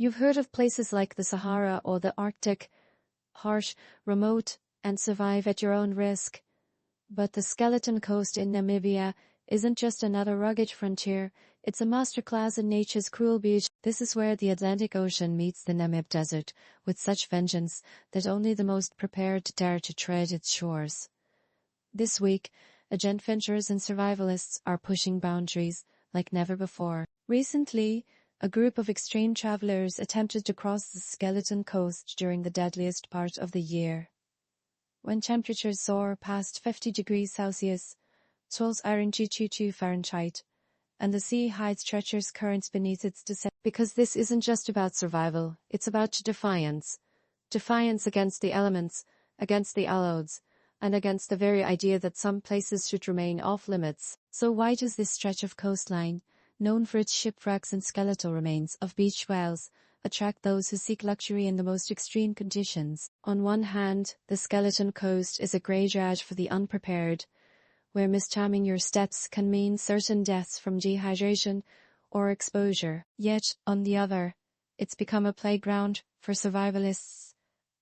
You've heard of places like the Sahara or the Arctic, harsh, remote, and survive at your own risk. But the Skeleton Coast in Namibia isn't just another rugged frontier, it's a masterclass in nature's cruel beauty. This is where the Atlantic Ocean meets the Namib Desert, with such vengeance that only the most prepared dare to tread its shores. This week, adventurers and survivalists are pushing boundaries like never before. Recently, a group of extreme travelers attempted to cross the Skeleton Coast during the deadliest part of the year. When temperatures soar past 50 degrees Celsius, 12 Fahrenheit, and the sea hides treacherous currents beneath its descent. Because this isn't just about survival, it's about defiance. Defiance against the elements, against the odds, and against the very idea that some places should remain off limits. So why does this stretch of coastline, known for its shipwrecks and skeletal remains of beach whales, attract those who seek luxury in the most extreme conditions? On one hand, the Skeleton Coast is a graveyard for the unprepared, where mistiming your steps can mean certain deaths from dehydration or exposure. Yet, on the other, it's become a playground for survivalists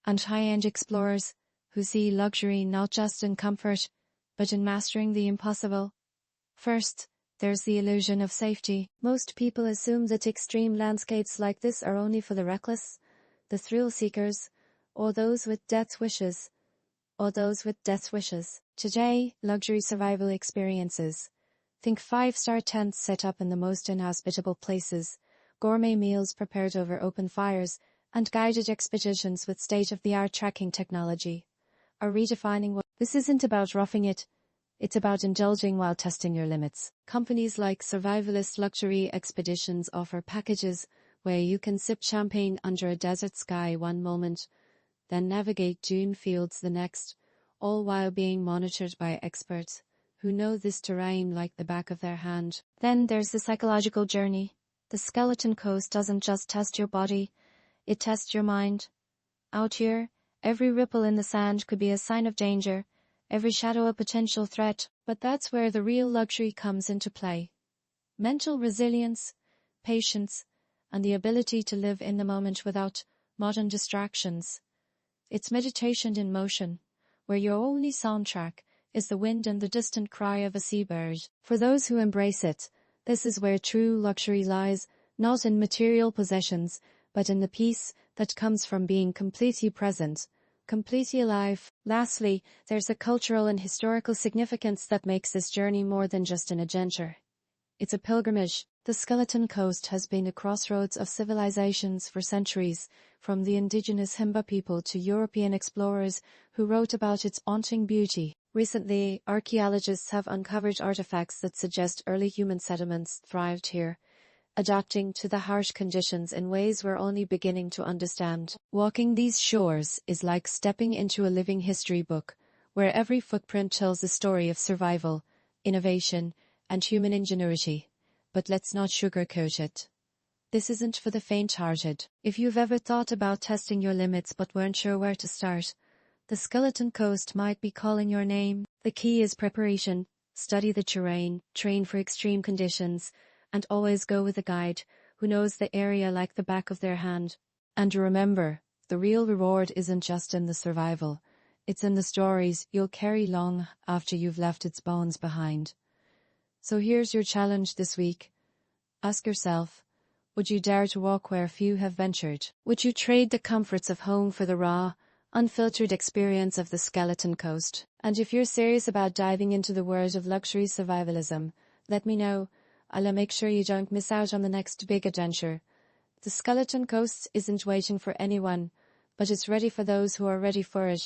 and high-end explorers who see luxury not just in comfort, but in mastering the impossible. First, there's the illusion of safety. Most people assume that extreme landscapes like this are only for the reckless, the thrill-seekers, or those with death wishes. Today, luxury survival experiences. Think 5-star tents set up in the most inhospitable places, gourmet meals prepared over open fires, and guided expeditions with state-of-the-art tracking technology are redefining what. This isn't about roughing it, it's about indulging while testing your limits. Companies like Survivalist Luxury Expeditions offer packages where you can sip champagne under a desert sky one moment, then navigate dune fields the next, all while being monitored by experts who know this terrain like the back of their hand. Then there's the psychological journey. The Skeleton Coast doesn't just test your body, it tests your mind. Out here, every ripple in the sand could be a sign of danger, every shadow a potential threat. But that's where the real luxury comes into play. Mental resilience, patience, and the ability to live in the moment without modern distractions. It's meditation in motion, where your only soundtrack is the wind and the distant cry of a seabird. For those who embrace it, this is where true luxury lies, not in material possessions, but in the peace that comes from being completely present, completely alive. Lastly, there's a cultural and historical significance that makes this journey more than just an adventure. It's a pilgrimage. The Skeleton Coast has been a crossroads of civilizations for centuries, from the indigenous Himba people to European explorers who wrote about its haunting beauty. Recently, archaeologists have uncovered artifacts that suggest early human settlements thrived here, adapting to the harsh conditions in ways we're only beginning to understand. Walking these shores is like stepping into a living history book, where every footprint tells a story of survival, innovation, and human ingenuity. But let's not sugarcoat it. This isn't for the faint-hearted. If you've ever thought about testing your limits but weren't sure where to start, the Skeleton Coast might be calling your name. The key is preparation. Study the terrain, train for extreme conditions, and always go with a guide who knows the area like the back of their hand. And remember, the real reward isn't just in the survival. It's in the stories you'll carry long after you've left its bones behind. So here's your challenge this week. Ask yourself, would you dare to walk where few have ventured? Would you trade the comforts of home for the raw, unfiltered experience of the Skeleton Coast? And if you're serious about diving into the world of luxury survivalism, let me know. I'll make sure you don't miss out on the next big adventure. The Skeleton Coast isn't waiting for anyone, but it's ready for those who are ready for it.